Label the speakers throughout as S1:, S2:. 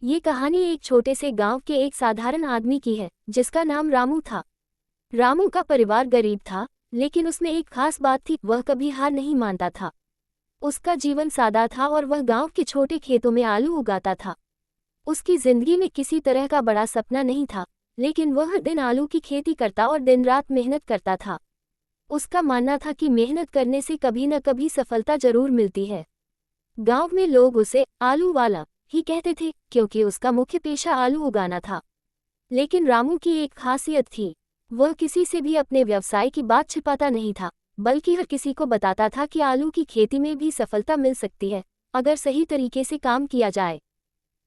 S1: ये कहानी एक छोटे से गांव के एक साधारण आदमी की है जिसका नाम रामू था। रामू का परिवार गरीब था, लेकिन उसमें एक खास बात थी, वह कभी हार नहीं मानता था। उसका जीवन सादा था और वह गांव के छोटे खेतों में आलू उगाता था। उसकी जिंदगी में किसी तरह का बड़ा सपना नहीं था, लेकिन वह दिन आलू की खेती करता और दिन रात मेहनत करता था। उसका मानना था कि मेहनत करने से कभी न कभी सफलता जरूर मिलती है। गांव में लोग उसे आलू वाला ही कहते थे, क्योंकि उसका मुख्य पेशा आलू उगाना था। लेकिन रामू की एक खासियत थी, वह किसी से भी अपने व्यवसाय की बात छिपाता नहीं था, बल्कि हर किसी को बताता था कि आलू की खेती में भी सफलता मिल सकती है, अगर सही तरीके से काम किया जाए।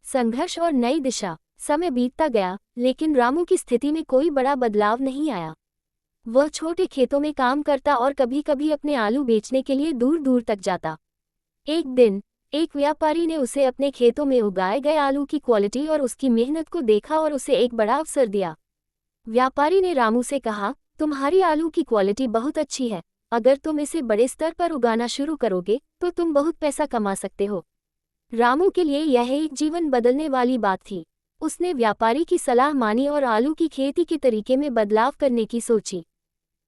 S1: संघर्ष और नई दिशा। समय बीतता गया, लेकिन रामू की स्थिति में कोई बड़ा बदलाव नहीं आया। वह छोटे खेतों में काम करता और कभी कभी अपने आलू बेचने के लिए दूर दूर तक जाता। एक दिन एक व्यापारी ने उसे अपने खेतों में उगाए गए आलू की क्वालिटी और उसकी मेहनत को देखा और उसे एक बड़ा अवसर दिया। व्यापारी ने रामू से कहा, तुम्हारी आलू की क्वालिटी बहुत अच्छी है, अगर तुम इसे बड़े स्तर पर उगाना शुरू करोगे तो तुम बहुत पैसा कमा सकते हो। रामू के लिए यह एक जीवन बदलने वाली बात थी। उसने व्यापारी की सलाह मानी और आलू की खेती के तरीके में बदलाव करने की सोची।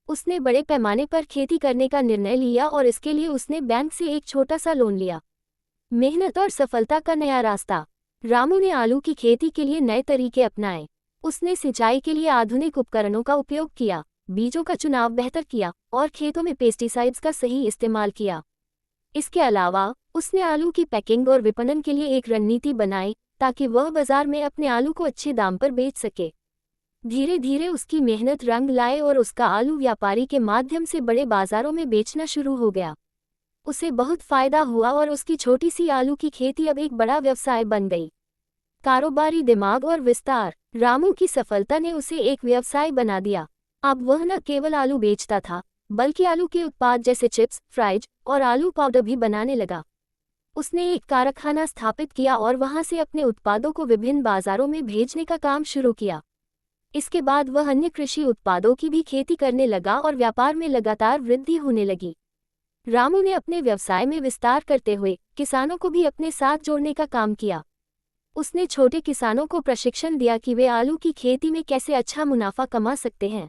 S1: उसने बड़े पैमाने पर खेती करने का निर्णय लिया और इसके लिए उसने बैंक से एक छोटा सा लोन लिया। मेहनत और सफलता का नया रास्ता। रामू ने आलू की खेती के लिए नए तरीके अपनाए। उसने सिंचाई के लिए आधुनिक उपकरणों का उपयोग किया, बीजों का चुनाव बेहतर किया और खेतों में पेस्टिसाइड्स का सही इस्तेमाल किया। इसके अलावा उसने आलू की पैकिंग और विपणन के लिए एक रणनीति बनाई, ताकि वह बाजार में अपने आलू को अच्छे दाम पर बेच सके। धीरे धीरे उसकी मेहनत रंग लाए और उसका आलू व्यापारी के माध्यम से बड़े बाजारों में बेचना शुरू हो गया। उसे बहुत फायदा हुआ और उसकी छोटी सी आलू की खेती अब एक बड़ा व्यवसाय बन गई। कारोबारी दिमाग और विस्तार। रामू की सफलता ने उसे एक व्यवसाय बना दिया। अब वह न केवल आलू बेचता था, बल्कि आलू के उत्पाद जैसे चिप्स, फ्राइज और आलू पाउडर भी बनाने लगा। उसने एक कारखाना स्थापित किया और वहां से अपने उत्पादों को विभिन्न बाजारों में भेजने का काम शुरू किया। इसके बाद वह अन्य कृषि उत्पादों की भी खेती करने लगा और व्यापार में लगातार वृद्धि होने लगी। रामू ने अपने व्यवसाय में विस्तार करते हुए किसानों को भी अपने साथ जोड़ने का काम किया। उसने छोटे किसानों को प्रशिक्षण दिया कि वे आलू की खेती में कैसे अच्छा मुनाफा कमा सकते हैं।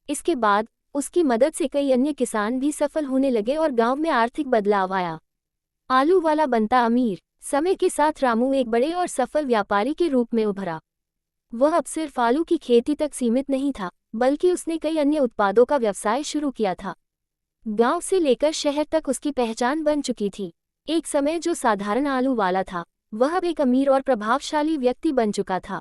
S1: इसके बाद उसकी मदद से कई अन्य किसान भी सफल होने लगे और गांव में आर्थिक बदलाव आया। आलू वाला बनता अमीर। समय के साथ रामू एक बड़े और सफल व्यापारी के रूप में उभरा। वह अब सिर्फ आलू की खेती तक सीमित नहीं था, बल्कि उसने कई अन्य उत्पादों का व्यवसाय शुरू किया था। गांव से लेकर शहर तक उसकी पहचान बन चुकी थी। एक समय जो साधारण आलू वाला था, वह अब एक अमीर और प्रभावशाली व्यक्ति बन चुका था।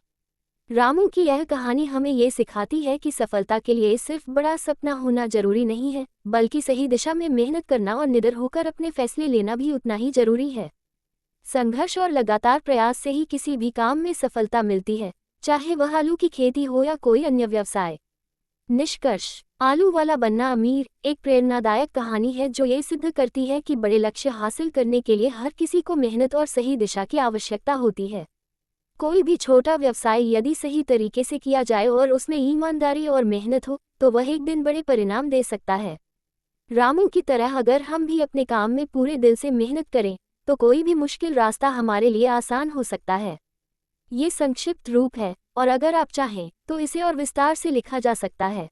S1: रामू की यह कहानी हमें ये सिखाती है कि सफलता के लिए सिर्फ बड़ा सपना होना जरूरी नहीं है, बल्कि सही दिशा में मेहनत करना और निडर होकर अपने फैसले लेना भी उतना ही जरूरी है। संघर्ष और लगातार प्रयास से ही किसी भी काम में सफलता मिलती है, चाहे वह आलू की खेती हो या कोई अन्य व्यवसाय। निष्कर्ष। आलू वाला बनना अमीर एक प्रेरणादायक कहानी है जो ये सिद्ध करती है कि बड़े लक्ष्य हासिल करने के लिए हर किसी को मेहनत और सही दिशा की आवश्यकता होती है। कोई भी छोटा व्यवसाय यदि सही तरीके से किया जाए और उसमें ईमानदारी और मेहनत हो, तो वह एक दिन बड़े परिणाम दे सकता है। रामू की तरह अगर हम भी अपने काम में पूरे दिल से मेहनत करें, तो कोई भी मुश्किल रास्ता हमारे लिए आसान हो सकता है। ये संक्षिप्त रूप है, और अगर आप चाहें तो इसे और विस्तार से लिखा जा सकता है।